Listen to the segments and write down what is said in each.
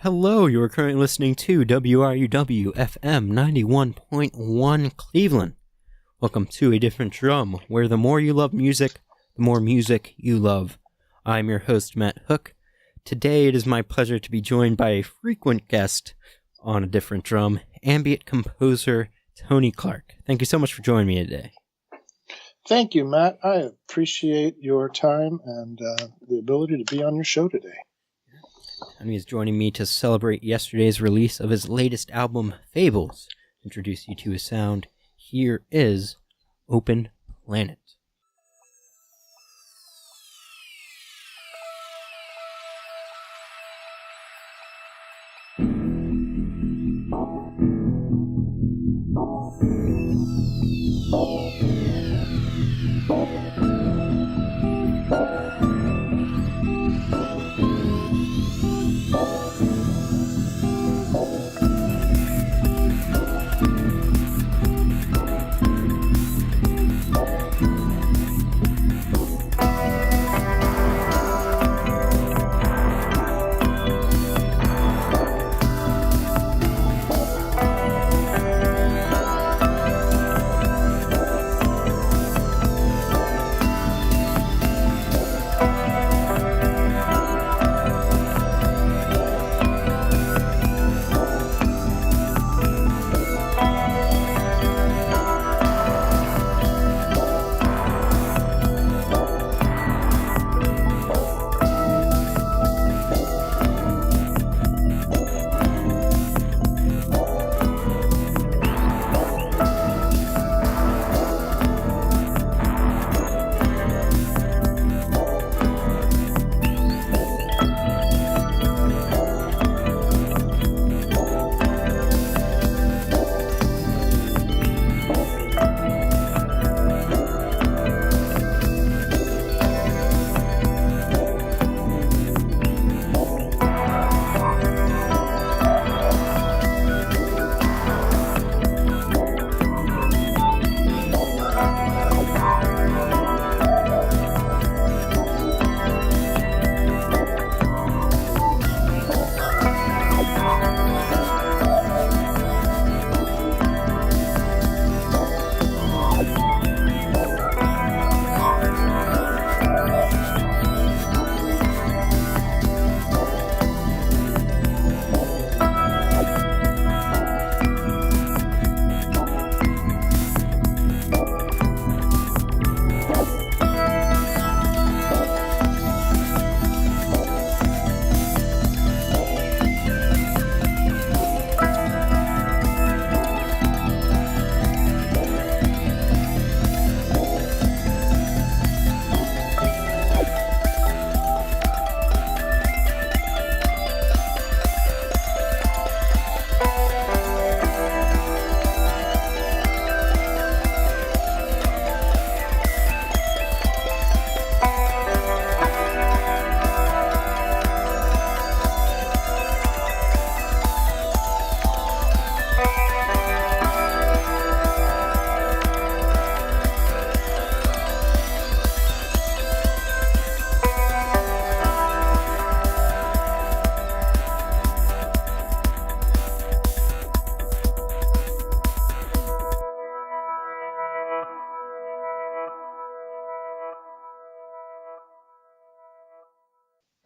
Hello, you are currently listening to WRUW FM 91.1 Cleveland. Welcome to A Different Drum, where the more you love music, the more music you love. I'm your host, Matt Hook. Today it is my pleasure to be joined by a frequent guest on A Different Drum, ambient composer Tony Clark. Thank you so much for joining me today. Thank you, Matt. I appreciate your time and the ability to be on your show today. Tony is joining me to celebrate yesterday's release of his latest album, Fables. Introduce you to his sound. Here is Open Planet.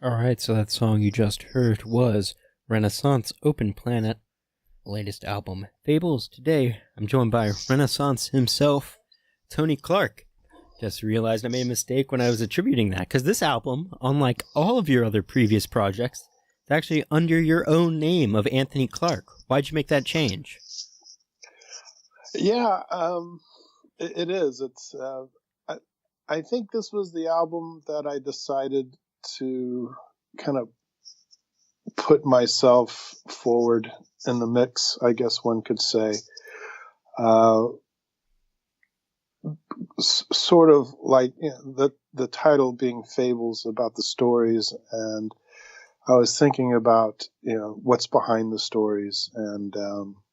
Alright, so that song you just heard was Renaissance Open Planet, latest album, Fables. Today, I'm joined by Renaissance himself, Tony Clark. Just realized I made a mistake when I was attributing that, because this album, unlike all of your other previous projects, is actually under your own name of Anthony Clark. Why'd you make that change? Yeah, it is. It's. I think this was the album that I decided to kind of put myself forward in the mix, I guess one could say. Sort of like, you know, the title being Fables, about the stories, and I was thinking about, you know, what's behind the stories, and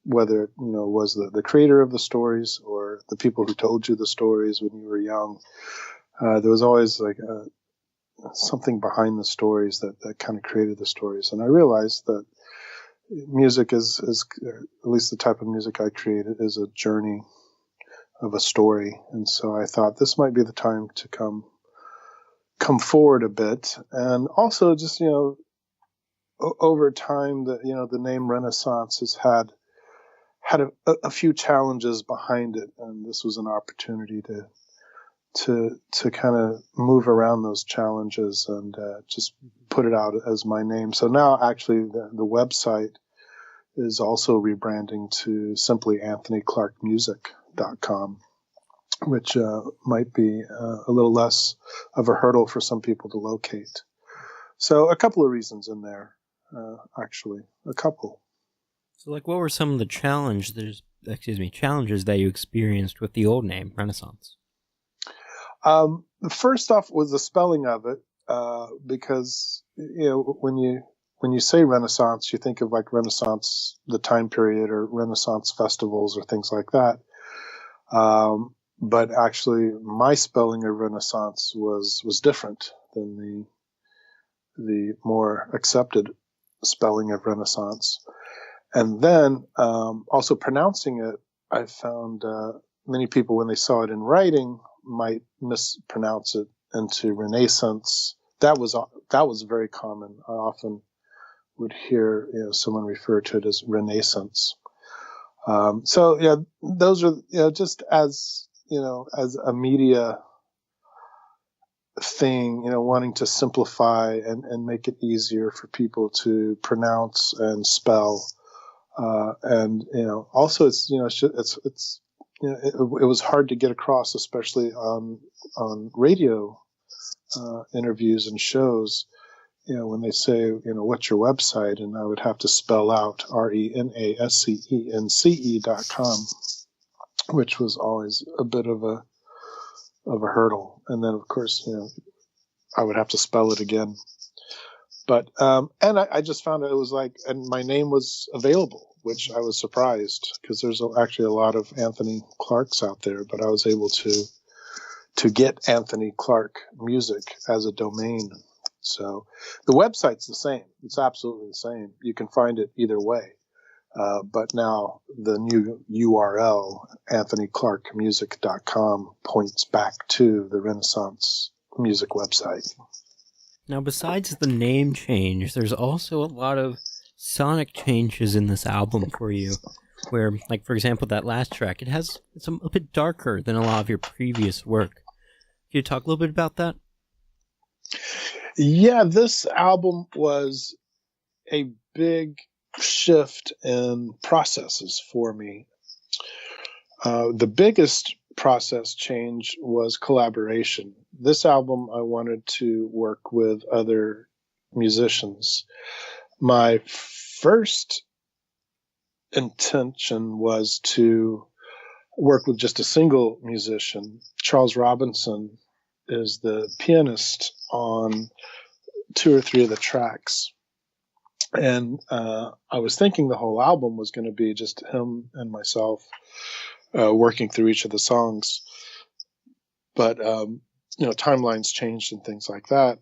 whether, you know, was the creator of the stories or the people who told you the stories when you were young. There was always like something behind the stories that kind of created the stories. And I realized that music is at least the type of music I create is a journey of a story, and so I thought this might be the time to come forward a bit, and also just over time the name Renaissance has had a few challenges behind it, and this was an opportunity to kind of move around those challenges and just put it out as my name. So now actually the website is also rebranding to simply anthonyclarkmusic.com, which might be a little less of a hurdle for some people to locate. So a couple of reasons in there, actually, a couple. So, like, what were some of the challenges that you experienced with the old name, Renaissance? First off was the spelling of it, because when you say Renaissance, you think of like Renaissance, the time period, or Renaissance festivals or things like that. But actually, my spelling of Renaissance was different than the more accepted spelling of Renaissance. And then also pronouncing it, I found many people, when they saw it in writing, might mispronounce it into Renascence. That was very common. I often would hear someone refer to it as Renascence. So yeah, those are just as as a media thing, wanting to simplify and make it easier for people to pronounce and spell, and also it's it was hard to get across, especially on radio interviews and shows. When they say, what's your website, and I would have to spell out RenascenceMusic.com, which was always a bit of a hurdle. And then, of course, I would have to spell it again. But and I just found it was like, and my name was available, which I was surprised, because there's actually a lot of Anthony Clarks out there, but I was able to get Anthony Clark Music as a domain. So the website's the same. It's absolutely the same. You can find it either way. But now the new URL, anthonyclarkmusic.com, points back to the Renaissance Music website. Now, besides the name change, there's also a lot of sonic changes in this album for you, where, like, for example, that last track, it's a bit darker than a lot of your previous work. Can you talk a little bit about that? Yeah, this album was a big shift in processes for me. The biggest process change was collaboration. This album, I wanted to work with other musicians. My first intention was to work with just a single musician. Charles Robinson is the pianist on 2 or 3 of the tracks. And I was thinking the whole album was going to be just him and myself working through each of the songs. But, timelines changed and things like that.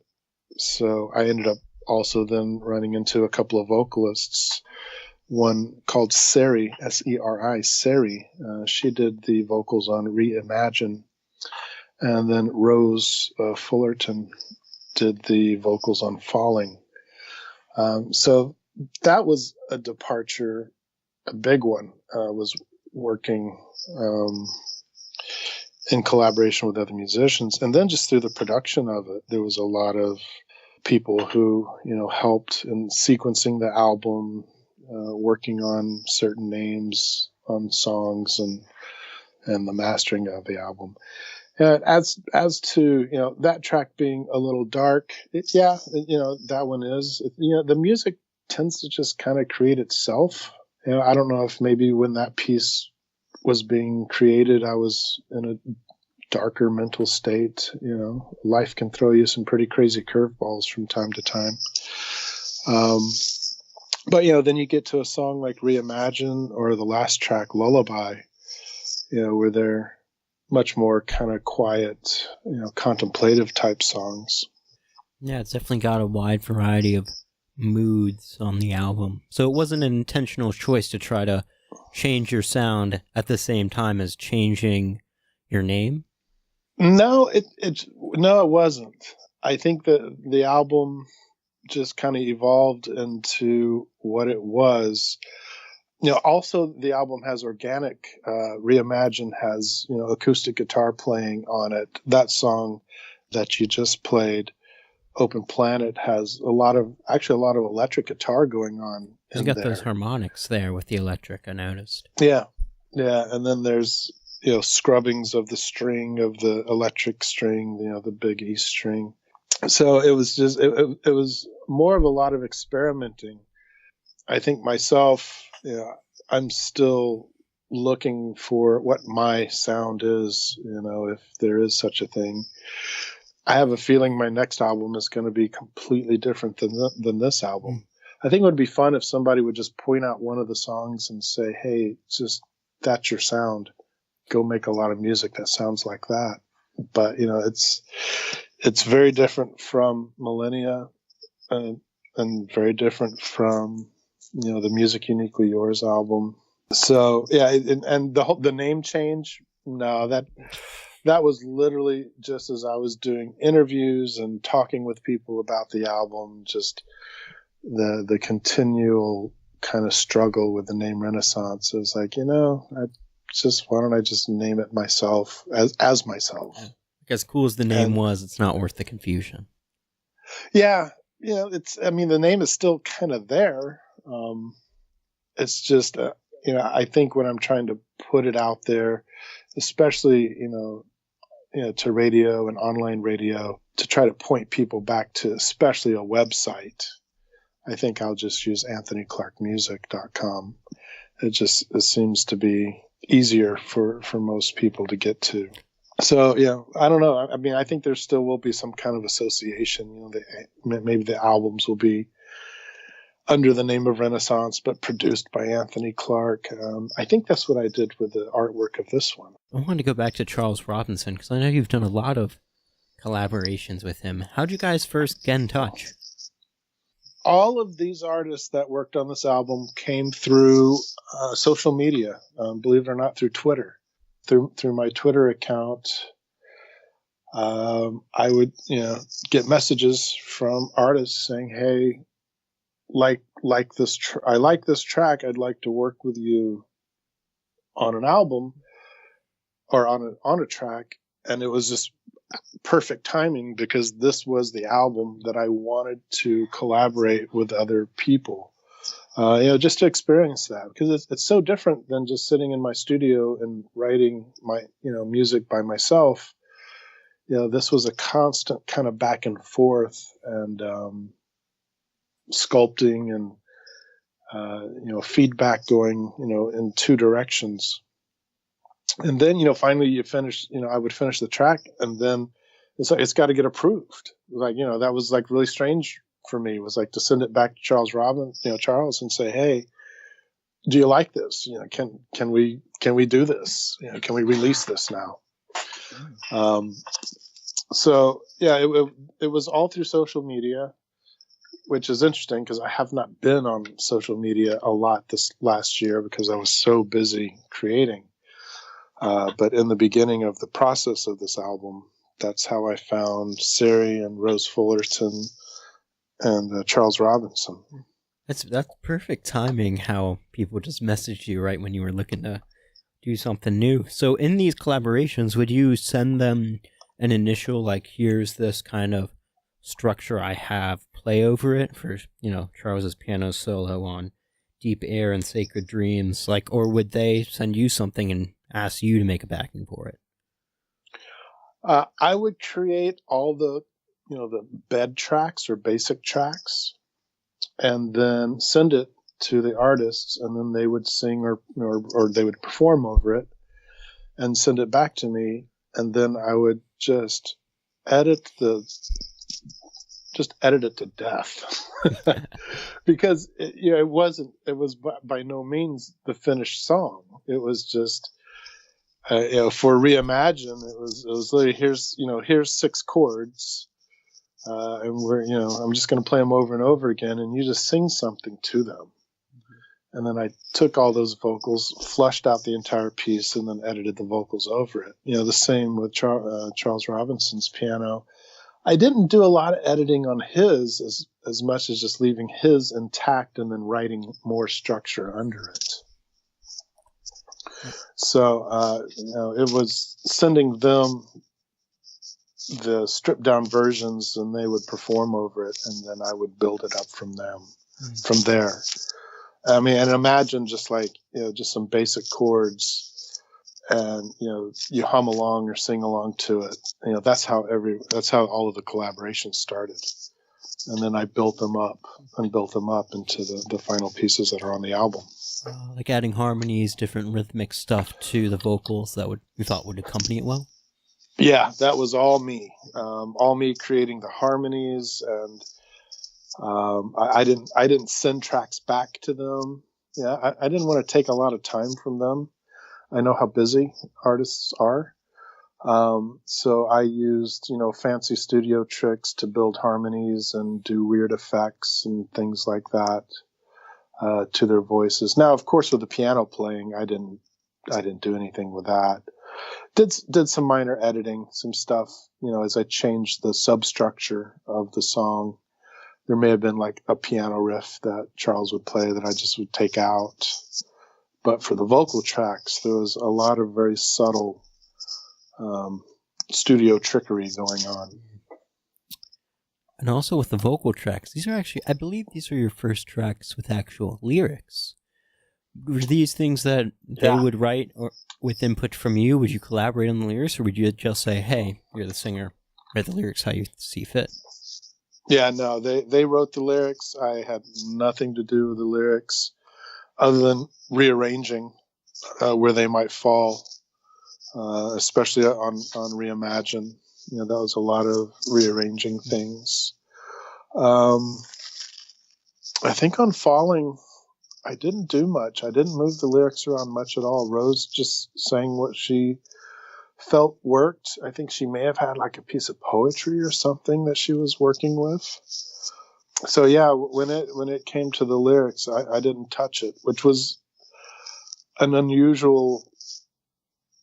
So I ended up also then running into a couple of vocalists, one called Seri, S-E-R-I, Seri. She did the vocals on Reimagine. And then Rose Fullerton did the vocals on Falling. So that was a departure, a big one. Was working in collaboration with other musicians. And then just through the production of it, there was a lot of people who, helped in sequencing the album, working on certain names on songs and the mastering of the album. As to, that track being a little dark, that one is, the music tends to just kind of create itself. I don't know if maybe when that piece was being created, I was in a darker mental state. Life can throw you some pretty crazy curveballs from time to time. But, then you get to a song like Reimagine or the last track, Lullaby, where they're much more kind of quiet, contemplative type songs. Yeah, it's definitely got a wide variety of moods on the album. So it wasn't an intentional choice to try to change your sound at the same time as changing your name? No, it wasn't. I think that the album just kind of evolved into what it was. Also the album has organic. Reimagine has, acoustic guitar playing on it. That song that you just played, Open Planet, has a lot of electric guitar going on. You got those harmonics there with the electric, I noticed. Yeah. And then there's, scrubbings of the string, of the electric string, the big E string. So it was just, it was more of a lot of experimenting. I think myself, I'm still looking for what my sound is, if there is such a thing. I have a feeling my next album is going to be completely different than this album. I think it would be fun if somebody would just point out one of the songs and say, hey, that's your sound. Go make a lot of music that sounds like that. But, it's very different from Millennia, and very different from, the Music Uniquely Yours album. So, yeah, and the name change, no, that was literally just as I was doing interviews and talking with people about the album, just the continual kind of struggle with the name Renaissance. It was like, why don't I just name it myself as myself? Yeah. As cool as the name was, it's not worth the confusion. Yeah. The name is still kind of there. It's just, I think when I'm trying to put it out there, especially, to radio and online radio, to try to point people back to especially a website, I think I'll just use anthonyclarkmusic.com. It seems to be easier for most people to get to. So, I don't know. I think there still will be some kind of association. Maybe the albums will be under the name of Renaissance, but produced by Anthony Clark. I think that's what I did with the artwork of this one. I wanted to go back to Charles Robinson, because I know you've done a lot of collaborations with him. How'd you guys first get in touch? All of these artists that worked on this album came through social media, believe it or not, through Twitter. Through my Twitter account, I would, get messages from artists saying, "Hey, like this, I like this track. I'd like to work with you on an album or on a track." And it was just perfect timing, because this was the album that I wanted to collaborate with other people. Just to experience that, because it's so different than just sitting in my studio and writing my, music by myself. This was a constant kind of back and forth, and sculpting and, feedback going, in two directions. And then, finally you finish, I would finish the track, and then it's got to get approved. Like, that was like really strange for me. It was like to send it back to Charles and say, "Hey, do you like this? Can we do this? Can we release this now?" So yeah, it was all through social media, which is interesting because I have not been on social media a lot this last year because I was so busy creating. But in the beginning of the process of this album, that's how I found Sari and Rose Fullerton and Charles Robinson. That's perfect timing, how people just messaged you right when you were looking to do something new. So in these collaborations, would you send them an initial, like, here's this kind of structure I have, play over it for, Charles's piano solo on Deep Air and Sacred Dreams, like, or would they send you something and ask you to make a backing for it? I would create all the, the bed tracks or basic tracks, and then send it to the artists, and then they would sing or they would perform over it and send it back to me. And then I would just edit it to death because it was by no means the finished song. It was just, for Reimagine, it was literally, here's 6 chords. and I'm just going to play them over and over again, and you just sing something to them. And then I took all those vocals, flushed out the entire piece, and then edited the vocals over it. The same with Charles Robinson's piano. I didn't do a lot of editing on his as much as just leaving his intact and then writing more structure under it. So, it was sending them the stripped down versions, and they would perform over it, and then I would build it up from there. I mean, and imagine just just some basic chords, and you hum along or sing along to it. That's how all of the collaborations started, and then I built them up into the final pieces that are on the album. Like adding harmonies, different rhythmic stuff to the vocals that you thought would accompany it well. Yeah, that was all me creating the harmonies, and I didn't send tracks back to them. Yeah, I didn't want to take a lot of time from them. I know how busy artists are. So I used, fancy studio tricks to build harmonies and do weird effects and things like that to their voices. Now, of course, with the piano playing, I didn't do anything with that. Did some minor editing, some stuff, as I changed the substructure of the song. There may have been like a piano riff that Charles would play that I just would take out. But for the vocal tracks, there was a lot of very subtle studio trickery going on. And also with the vocal tracks, I believe these are your first tracks with actual lyrics. Were these things that they would write or with input from you? Would you collaborate on the lyrics, or would you just say, hey, you're the singer, write the lyrics how you see fit? Yeah, no, they wrote the lyrics. I had nothing to do with the lyrics other than rearranging where they might fall, especially on Reimagine. That was a lot of rearranging things. I think on Falling, I didn't do much. I didn't move the lyrics around much at all. Rose just sang what she felt worked. I think she may have had like a piece of poetry or something that she was working with. So yeah, when it came to the lyrics, I didn't touch it, which was an unusual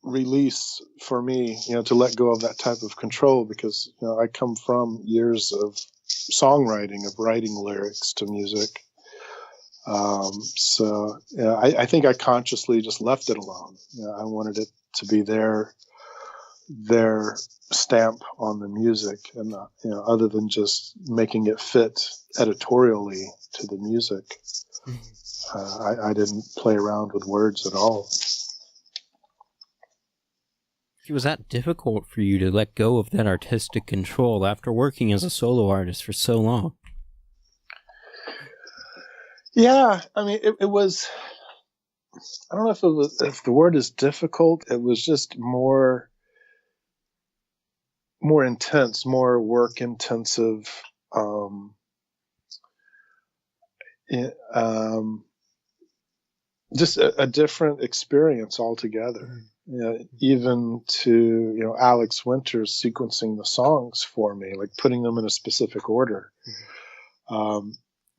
release for me, to let go of that type of control, because I come from years of songwriting, of writing lyrics to music. So yeah, I think I consciously just left it alone. I wanted it to be their stamp on the music, and other than just making it fit editorially to the music, I didn't play around with words at all. Was that difficult for you to let go of that artistic control after working as a solo artist for so long? Yeah, I mean, it was. I don't know if the word is difficult. It was just more intense, more work intensive. Just a different experience altogether. Even to Alex Winters sequencing the songs for me, like putting them in a specific order.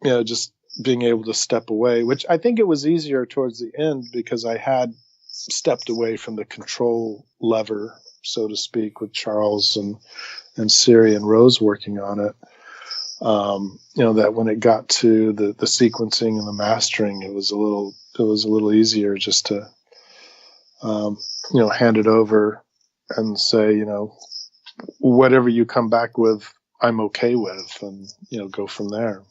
Just being able to step away, which I think it was easier towards the end because I had stepped away from the control lever, so to speak, with Charles and Siri and Rose working on it. That when it got to the sequencing and the mastering, it was a little easier just to hand it over and say, whatever you come back with, I'm okay with, and go from there.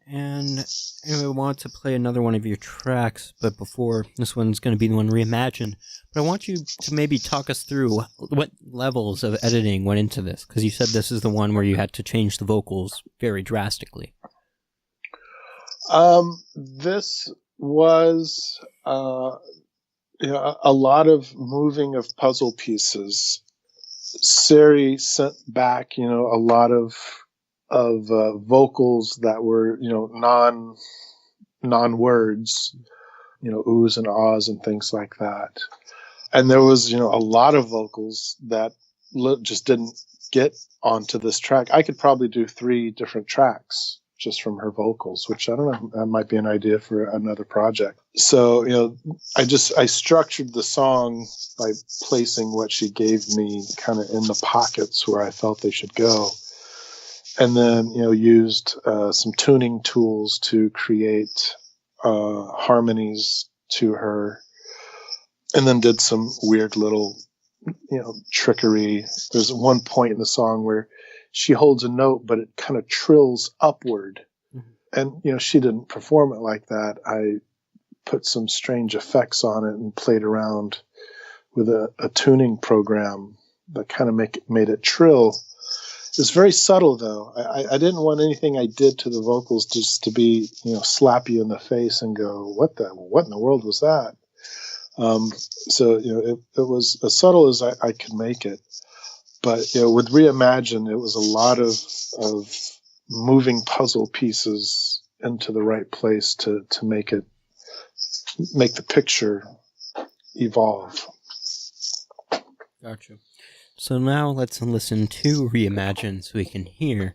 And I want to play another one of your tracks, but before, this one's going to be the one reimagined. But I want you to maybe talk us through what levels of editing went into this, because you said this is the one where you had to change the vocals very drastically. This was a lot of moving of puzzle pieces. Siri sent back, a lot of vocals that were, non words, oohs and ahs and things like that. And there was, a lot of vocals that just didn't get onto this track. I could probably do 3 different tracks just from her vocals, which I don't know, that might be an idea for another project. So, I structured the song by placing what she gave me kind of in the pockets where I felt they should go. And then, used some tuning tools to create harmonies to her. And then did some weird little, trickery. There's one point in the song where she holds a note, but it kind of trills upward. Mm-hmm. And, she didn't perform it like that. I put some strange effects on it and played around with a tuning program that kind of made it trill. It's very subtle, though. I didn't want anything I did to the vocals just to be, slap you in the face and go, what in the world was that? So, it was as subtle as I could make it. But, with Reimagine, it was a lot of moving puzzle pieces into the right place to make the picture evolve. Gotcha. So now let's listen to Reimagine so we can hear.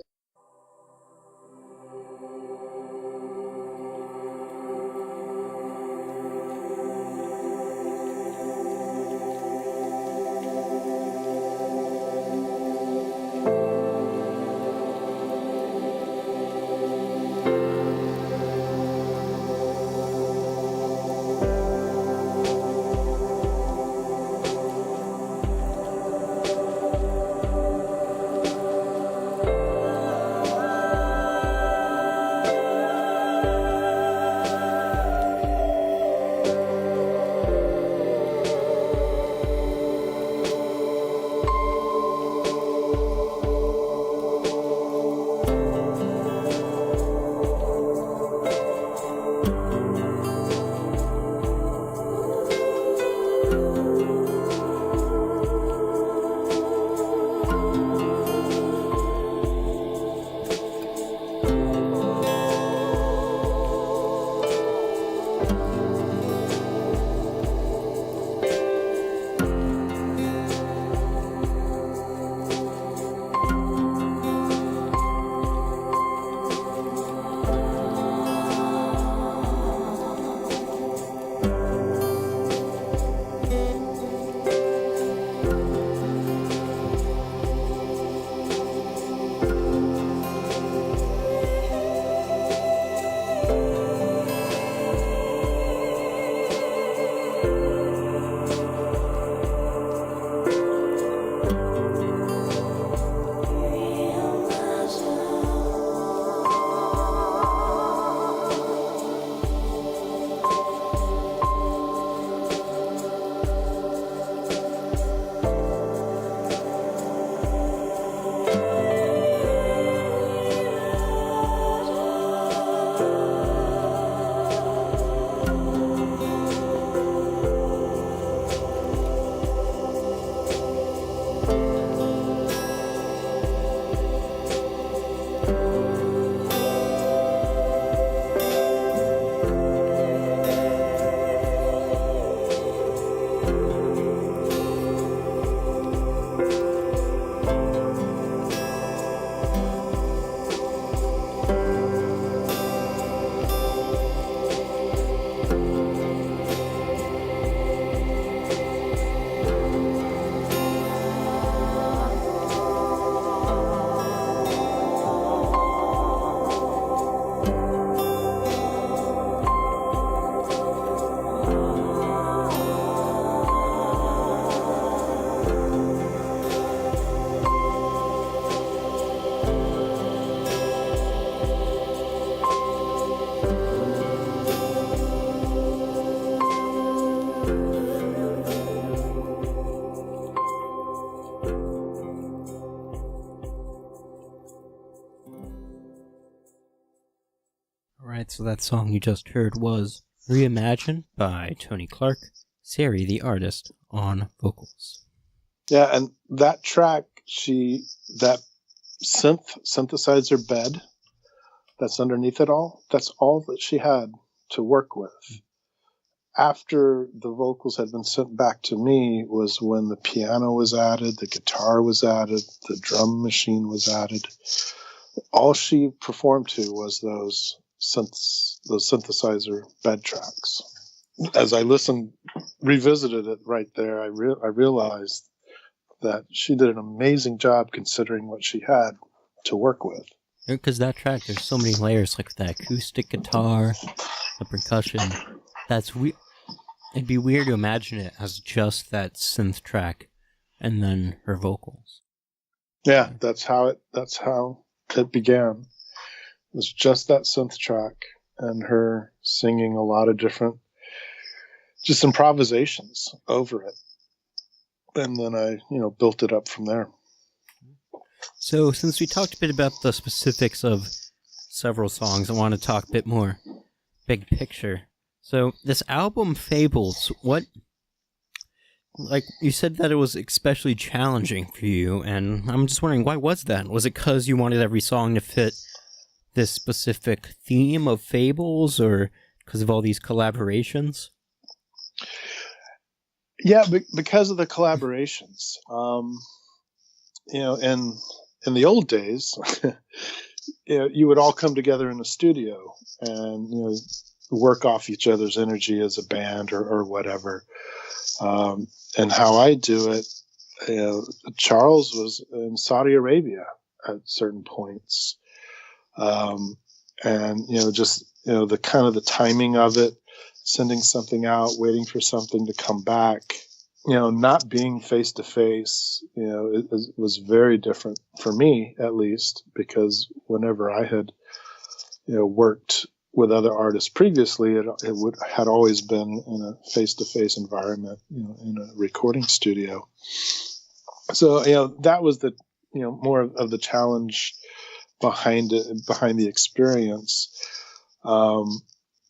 Alright, so that song you just heard was Reimagine by Tony Clark, Sari the artist on vocals. Yeah, and that track, that synthesizer bed that's underneath it all, that's all that she had to work with. after the vocals had been sent back to me was when the piano was added, the guitar was added, the drum machine was added. All she performed to was those synthesizer bed tracks. As I revisited it right there, I realized that she did an amazing job considering what she had to work with. Because that track, there's so many layers, like the acoustic guitar, the percussion. It'd be weird to imagine it as just that synth track and then her vocals. Yeah, that's how it began. It was just that synth track and her singing a lot of different just improvisations over it. And then I, built it up from there. So since we talked a bit about the specifics of several songs, I want to talk a bit more big picture. So this album, Fables, like you said that it was especially challenging for you, and I'm just wondering, why was that? Was it because you wanted every song to fit this specific theme of Fables, or because of all these collaborations? Yeah, because of the collaborations. In the old days, you would all come together in a studio and, work off each other's energy as a band or whatever. And how I do it, Charles was in Saudi Arabia at certain points. And, the kind of the timing of it, sending something out, waiting for something to come back, not being face to face, it was very different for me, at least, because whenever I had, worked with other artists previously, it had always been in a face to face environment, in a recording studio. So, that was the, more of the challenge behind the experience. And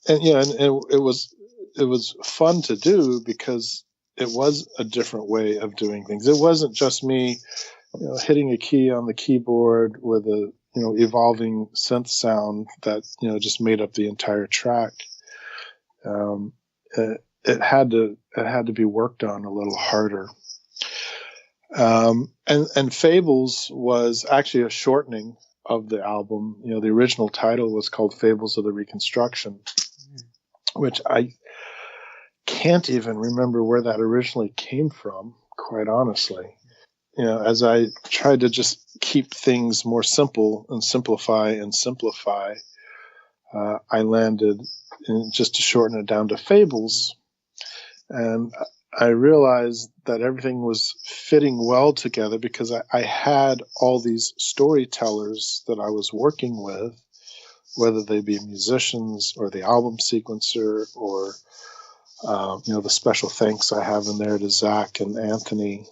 it was fun to do because it was a different way of doing things. It wasn't just me, hitting a key on the keyboard with a, evolving synth sound that, just made up the entire track. It had to be worked on a little harder. And Fables was actually a shortening of the album. The original title was called Fables of the Reconstruction, which I can't even remember where that originally came from, quite honestly. As I tried to just keep things more simple and simplify, I landed just to shorten it down to Fables. And I realized that everything was fitting well together because I had all these storytellers that I was working with, whether they be musicians or the album sequencer or, the special thanks I have in there to Zach and Anthony.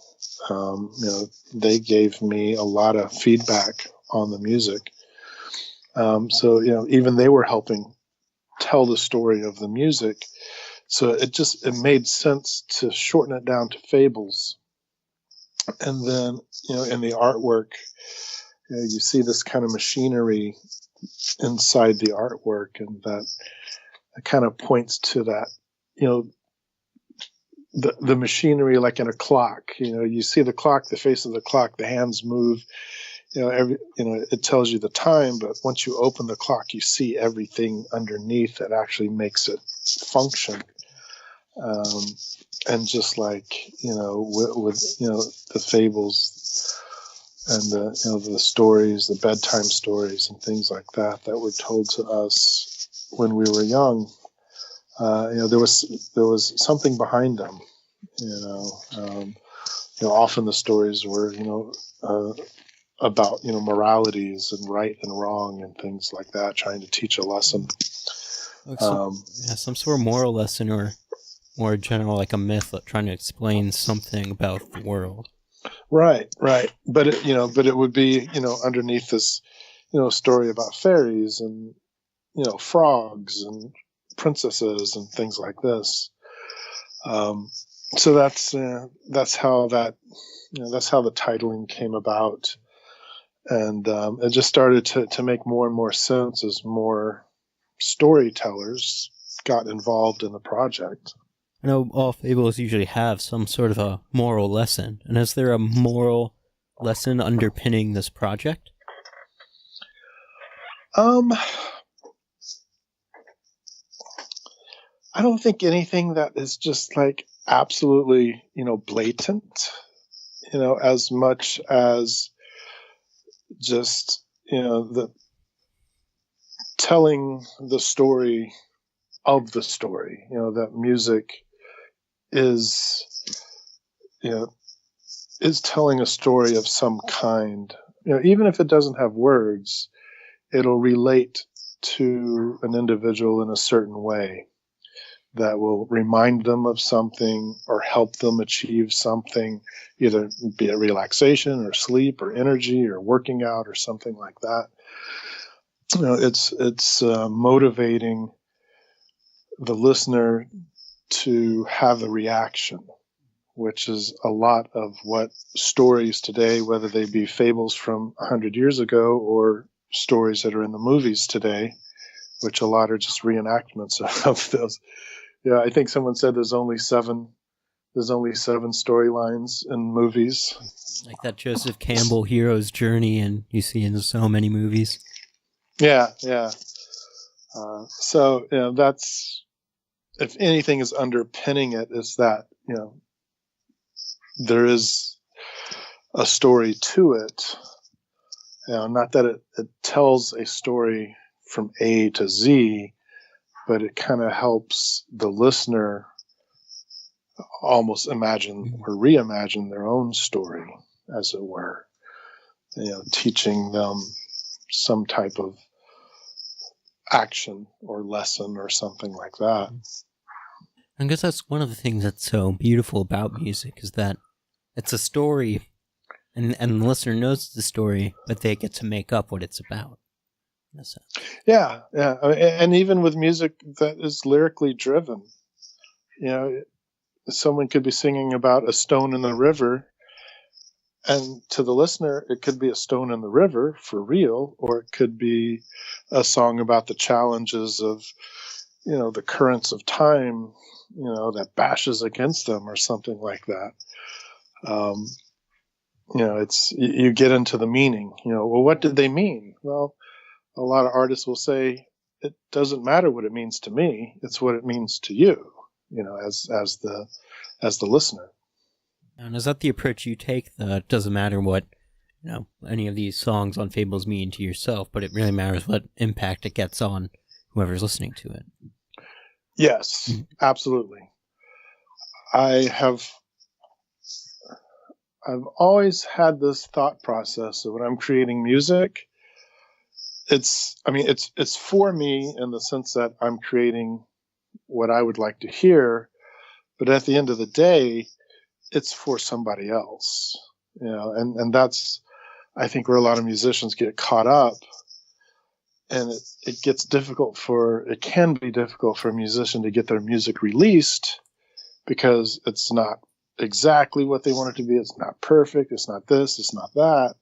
They gave me a lot of feedback on the music. So, even they were helping tell the story of the music. So it made sense to shorten it down to Fables. And then, in the artwork, you see this kind of machinery inside the artwork, and that kind of points to that, the machinery, like in a clock. You see the clock, the face of the clock, the hands move. It tells you the time, but once you open the clock, you see everything underneath that actually makes it function. And just like with the Fables and the stories, the bedtime stories and things like that were told to us when we were young. There was something behind them. Often the stories were about moralities and right and wrong and things like that, trying to teach a lesson. Some sort of moral lesson, or more general, like a myth, trying to explain something about the world. Right. But it would be underneath this story about fairies and frogs and princesses and things like this. So that's how the titling came about, and it just started to make more and more sense as more storytellers got involved in the project. I know all fables usually have some sort of a moral lesson, and is there a moral lesson underpinning this project? I don't think anything that is just like absolutely, blatant, as much as just, the telling the story of the story, that music is, is telling a story of some kind. Even if it doesn't have words, it'll relate to an individual in a certain way that will remind them of something or help them achieve something, either be it relaxation or sleep or energy or working out or something like that. It's motivating the listener to have a reaction, which is a lot of what stories today, whether they be fables from 100 years ago or stories that are in the movies today, which a lot are just reenactments of those. Yeah, I think someone said there's only seven storylines in movies. Like that Joseph Campbell hero's journey, and you see in so many movies. Yeah. So that's, if anything is underpinning it, is that there is a story to it. Not that it tells a story from A to Z, but it kind of helps the listener almost imagine or reimagine their own story, as it were. Teaching them some type of action or lesson or something like that. I guess that's one of the things that's so beautiful about music, is that it's a story, and the listener knows the story, but they get to make up what it's about. Yeah. And even with music that is lyrically driven, someone could be singing about a stone in the river, and to the listener, it could be a stone in the river for real, or it could be a song about the challenges of, the currents of time, that bashes against them or something like that. It's, you get into the meaning, well, what did they mean? Well, a lot of artists will say, it doesn't matter what it means to me. It's what it means to you, as the listener. And is that the approach you take? That it doesn't matter what, any of these songs on Fables mean to yourself, but it really matters what impact it gets on whoever's listening to it. Yes, absolutely. I've always had this thought process of when I'm creating music, it's for me in the sense that I'm creating what I would like to hear, but at the end of the day, it's for somebody else, and that's, I think, where a lot of musicians get caught up, and it can be difficult for a musician to get their music released because it's not exactly what they want it to be. It's not perfect. It's not this. It's not that.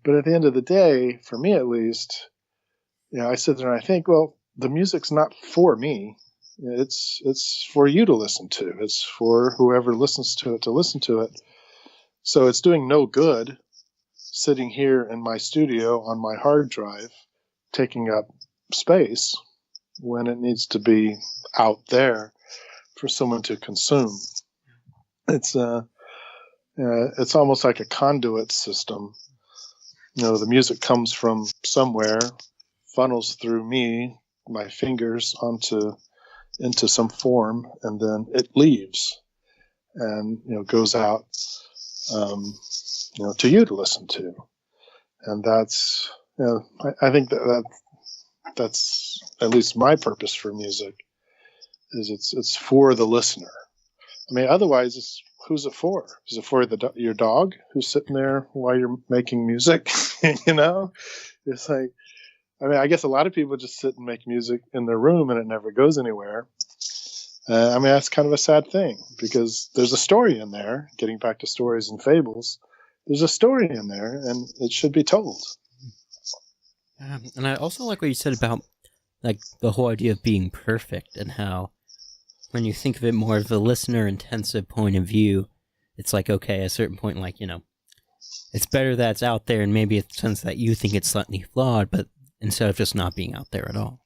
But at the end of the day, for me at least, I sit there and I think, well, the music's not for me. It's for you to listen to. It's for whoever listens to it to listen to it. So it's doing no good sitting here in my studio on my hard drive, taking up space when it needs to be out there for someone to consume. It's almost like a conduit system. The music comes from somewhere, funnels through me, my fingers into some form, and then it leaves and goes out to you to listen to. And that's I think that's at least my purpose for music, is it's for the listener. I mean, otherwise, who's it for? Is it for your dog who's sitting there while you're making music? It's like, I guess a lot of people just sit and make music in their room and it never goes anywhere. That's kind of a sad thing, because there's a story in there. Getting back to stories and fables, there's a story in there, and it should be told. And I also like what you said about like the whole idea of being perfect, and how when you think of it more of a listener intensive point of view, it's like, okay, at a certain point, like, it's better that it's out there, and maybe it's sense that you think it's slightly flawed, but instead of just not being out there at all.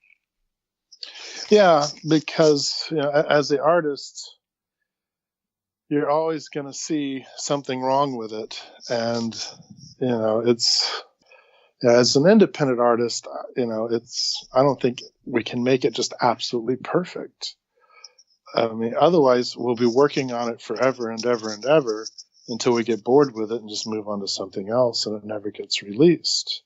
Yeah, because as the artist, you're always going to see something wrong with it, and it's as an independent artist, I don't think we can make it just absolutely perfect. I mean, otherwise we'll be working on it forever and ever and ever until we get bored with it and just move on to something else, and it never gets released.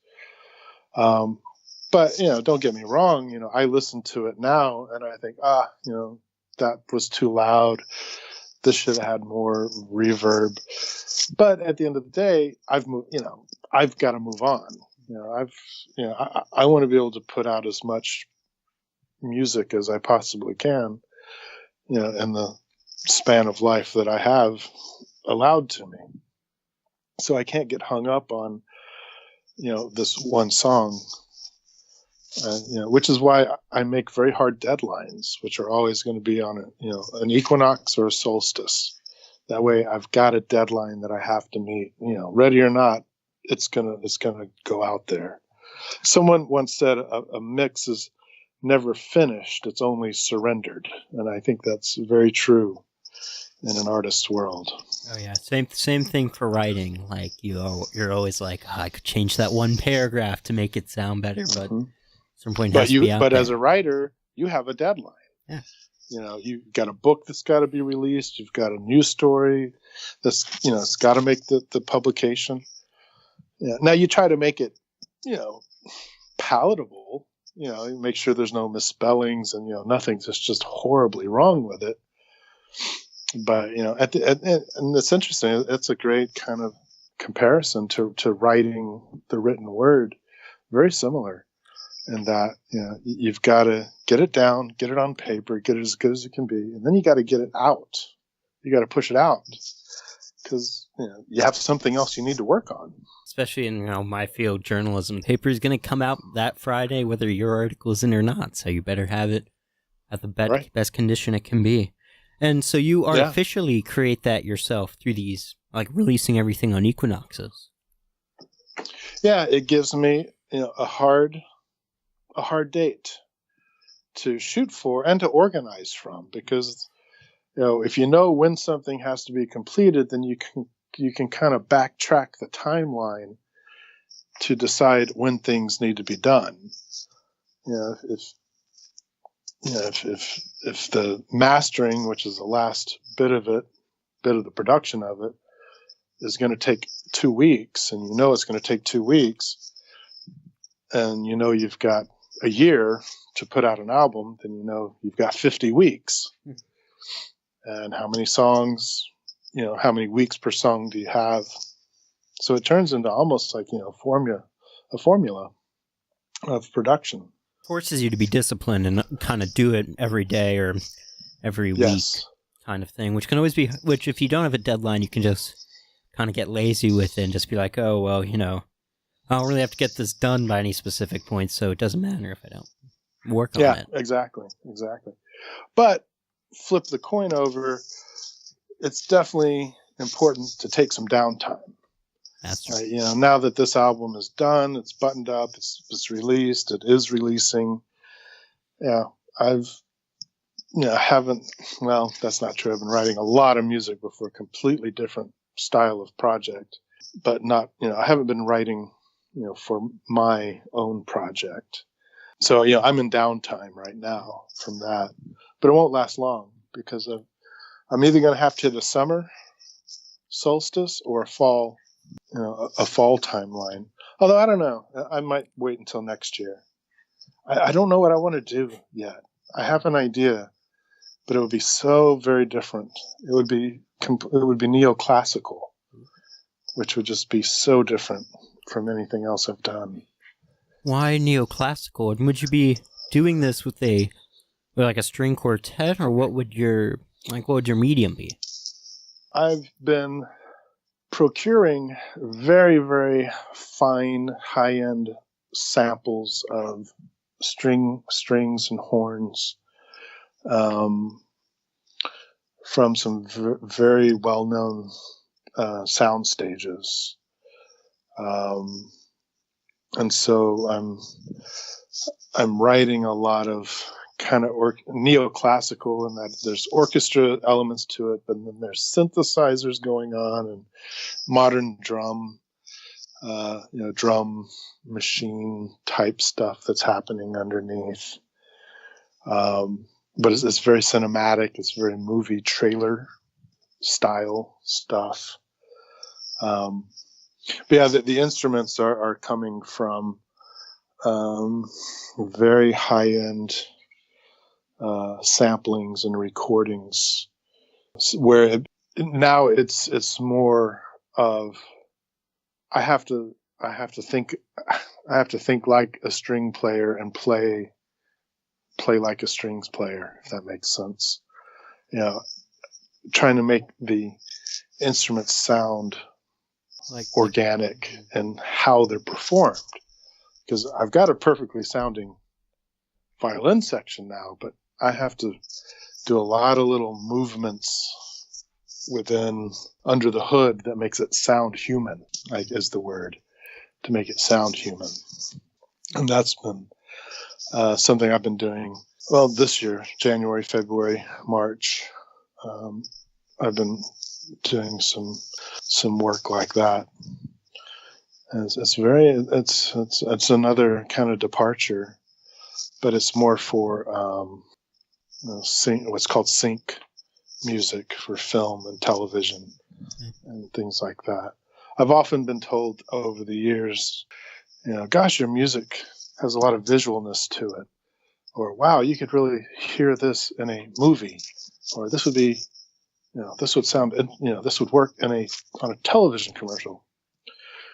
But don't get me wrong. I listen to it now and I think, that was too loud. This should have had more reverb. But at the end of the day, I've moved. I've got to move on. I want to be able to put out as much music as I possibly can, in the span of life that I have allowed to me. So I can't get hung up on, this one song, which is why I make very hard deadlines, which are always going to be on an equinox or a solstice. That way I've got a deadline that I have to meet, ready or not, it's gonna go out there. Someone once said a mix is never finished, it's only surrendered. And I think that's very true in an artist's world. Oh yeah, same thing for writing. Like you're always like, I could change that one paragraph to make it sound better, but at some point it has to be out there. As a writer, you have a deadline. Yeah. You've got a book that's got to be released. You've got a news story that's it's got to make the publication. Yeah. Now you try to make it palatable. You make sure there's no misspellings and nothing's just horribly wrong with it. But and it's interesting. It's a great kind of comparison to writing the written word. Very similar in that you've got to get it down, get it on paper, get it as good as it can be, and then you got to get it out. You got to push it out because you have something else you need to work on. Especially in my field, journalism, the paper is going to come out that Friday, whether your article is in or not. So you better have it at the best condition it can be. And so you artificially create that yourself through these, like releasing everything on equinoxes. Yeah, it gives me a hard date to shoot for and to organize from, because if you know when something has to be completed, then you can kind of backtrack the timeline to decide when things need to be done. If the mastering, which is the last bit of the production of it, is going to take 2 weeks, and it's going to take 2 weeks, and you've got a year to put out an album, then you've got 50 weeks. And how many songs, how many weeks per song do you have? So it turns into almost like a formula of production. Forces you to be disciplined and kind of do it every day or every week kind of thing, which if you don't have a deadline, you can just kind of get lazy with it and just be like, oh, well, I don't really have to get this done by any specific point, so it doesn't matter if I don't work on it. Yeah, exactly. But flip the coin over, it's definitely important to take some downtime. That's right. Now that this album is done, it's buttoned up, it's released, it is releasing. Yeah, well, that's not true. I've been writing a lot of music before a completely different style of project, but not, I haven't been writing, for my own project. So, I'm in downtime right now from that, but it won't last long because I'm either going to have to hit a summer solstice or a fall timeline. Although I don't know, I might wait until next year. I don't know what I want to do yet. I have an idea, but it would be so very different. It would be neoclassical, which would just be so different from anything else I've done. Why neoclassical? And would you be doing this with a string quartet, or what would your medium be? I've been procuring very, very fine, high-end samples of strings and horns from some very well-known sound stages. And so I'm writing a lot of kind of neoclassical, and that there's orchestra elements to it, but then there's synthesizers going on and modern drum machine type stuff that's happening underneath. But it's very cinematic. It's very movie trailer style stuff. But yeah, the instruments are coming from very high end samplings and recordings, where now it's more of I have to think like a string player and play like a strings player, if that makes sense. Trying to make the instruments sound like organic and how they're performed, because I've got a perfectly sounding violin section now, but I have to do a lot of little movements under the hood that makes it sound human, is the word, to make it sound human. And that's been something I've been doing, this year, January, February, March. I've been doing some work like that. And it's another kind of departure, but it's more for what's called sync music for film and television and things like that. I've often been told over the years, gosh, your music has a lot of visualness to it, or wow, you could really hear this in a movie, or this would be, this would sound, this would work on a television commercial.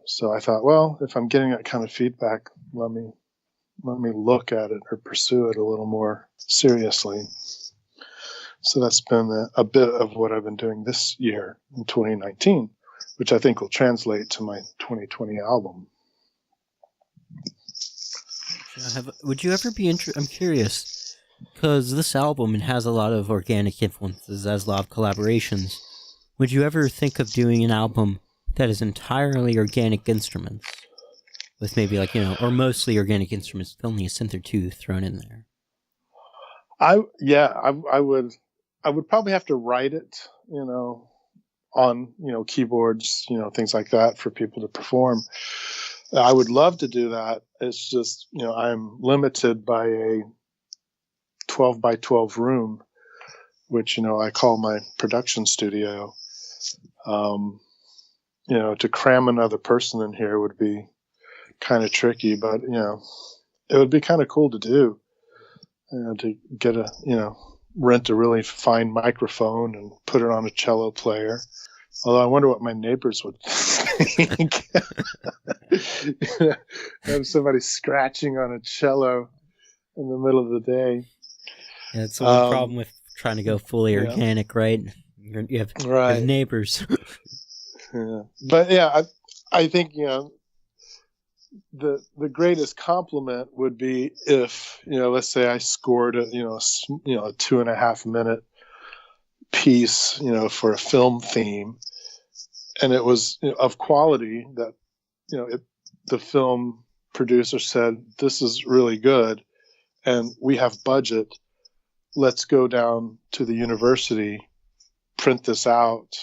So I thought, well, if I'm getting that kind of feedback, let me look at it or pursue it a little more seriously. So that's been a bit of what I've been doing this year in 2019, which I think will translate to my 2020 album. Would you ever be interested? I'm curious, because this album, it has a lot of organic influences, has a lot of collaborations. Would you ever think of doing an album that is entirely organic instruments, with maybe or mostly organic instruments, with only a synth or two thrown in there? I would probably have to write it, on, keyboards, things like that for people to perform. I would love to do that. It's just, I'm limited by a 12 by 12 room, which, I call my production studio. To cram another person in here would be kind of tricky, but, it would be kind of cool to do, to get rent a really fine microphone and put it on a cello player. Although I wonder what my neighbors would think. Have somebody scratching on a cello in the middle of the day. Yeah, it's the only problem with trying to go fully organic, right? You have neighbors. Yeah. But yeah, I think, the greatest compliment would be if, let's say I scored a 2.5 minute piece, for a film theme, and it was of quality that, the film producer said, this is really good and we have budget. Let's go down to the university, print this out,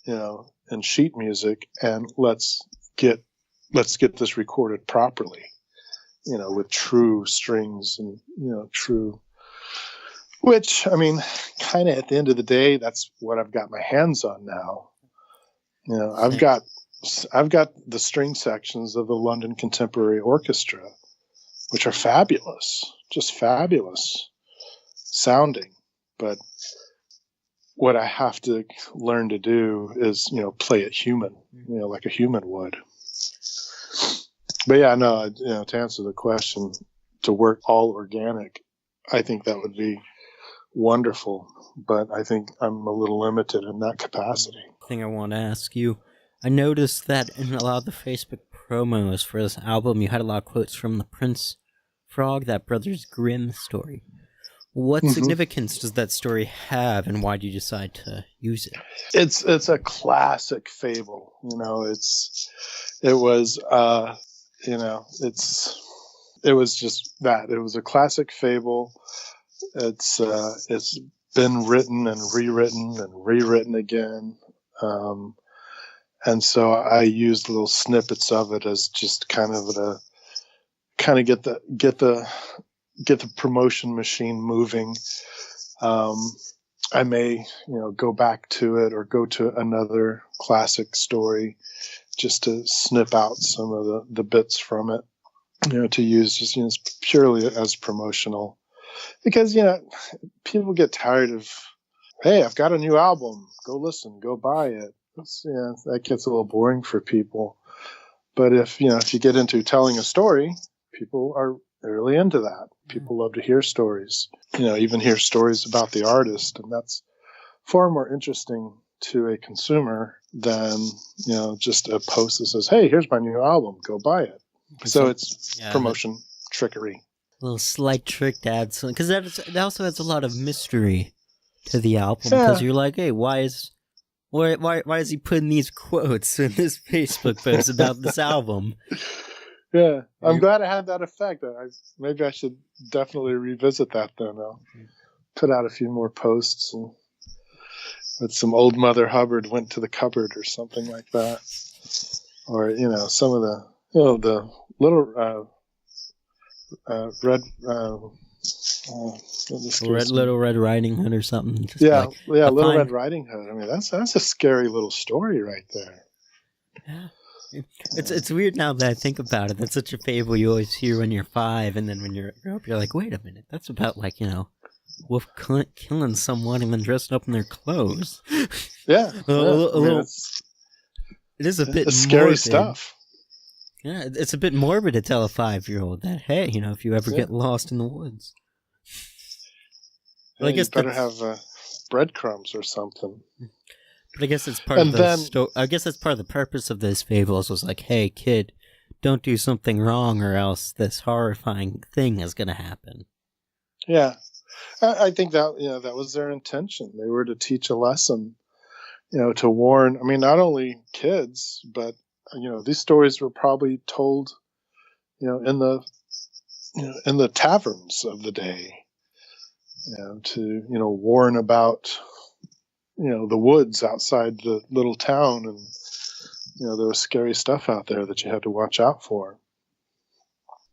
in sheet music, and let's get this recorded properly, with true strings and, true, which, I mean, kind of at the end of the day, that's what I've got my hands on now. I've got the string sections of the London Contemporary Orchestra, which are fabulous, just fabulous sounding. But what I have to learn to do is, play it human, like a human would. But yeah, no, to answer the question, to work all organic, I think that would be wonderful. But I think I'm a little limited in that capacity. Thing I want to ask you, I noticed that in a lot of the Facebook promos for this album, you had a lot of quotes from the Prince Frog, that Brothers Grimm story. What significance does that story have, and why did you decide to use it? It's a classic fable. You know, it was just that. It was a classic fable. It's been written and rewritten again. And so I used little snippets of it as just kind of get the promotion machine moving. I may, go back to it or go to another classic story just to snip out some of the bits from it, to use just, purely as promotional. Because, people get tired of, hey, I've got a new album. Go listen, go buy it. That gets a little boring for people. But if you get into telling a story, people are really into that. People love to hear stories, even hear stories about the artist. And that's far more interesting to a consumer than, just a post that says, hey, here's my new album, go buy it. So it's promotion trickery. A little slight trick to add something, because that also adds a lot of mystery to the album. Because you're like, hey, why is he putting these quotes in this Facebook post about this album? Yeah, I'm glad it had that effect. Maybe I should definitely revisit that then. I'll put out a few more posts with some old Mother Hubbard went to the cupboard or something like that, or some of the the little Little Red Riding Hood or something. Just Little Red Riding Hood. I mean, that's a scary little story right there. Yeah. It's weird now that I think about it. That's such a fable you always hear when you're 5, and then when you're up, you're like, wait a minute, that's about wolf killing someone and then dressing up in their clothes. Yeah, it is a bit scary morbid. Stuff. Yeah, it's a bit morbid to tell a 5-year-old that, hey, if you ever get lost in the woods. Well, I guess you better have breadcrumbs or something. But I guess it's part of the I guess that's part of the purpose of those fables was like, hey, kid, don't do something wrong or else this horrifying thing is going to happen. Yeah. I think that, that was their intention. They were to teach a lesson, to warn, I mean, not only kids, but, these stories were probably told, in the taverns of the day, to, warn about, the woods outside the little town, and there was scary stuff out there that you had to watch out for.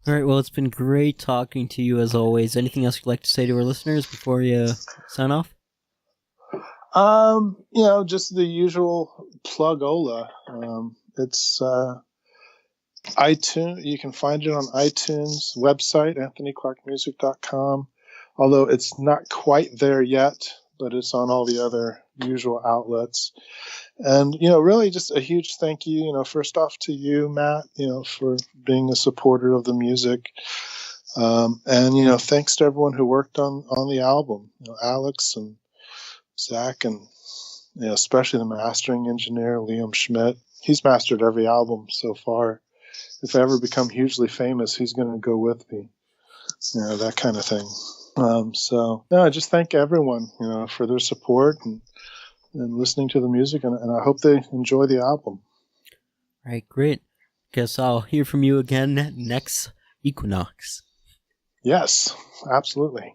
All right, well, it's been great talking to you as always. Anything else you'd like to say to our listeners before you sign off? Just the usual plug-ola. It's iTunes. You can find it on iTunes website, anthonyclarkmusic.com. Although it's not quite there yet, but it's on all the other usual outlets. And, really just a huge thank you, first off to you, Matt, for being a supporter of the music. And, thanks to everyone who worked on the album, Alex and Zach, and, especially the mastering engineer, Liam Schmidt. He's mastered every album so far. If I ever become hugely famous, he's going to go with me, that kind of thing. I just thank everyone, for their support and listening to the music, and I hope they enjoy the album. All right, great. Guess I'll hear from you again next Equinox. Yes, absolutely.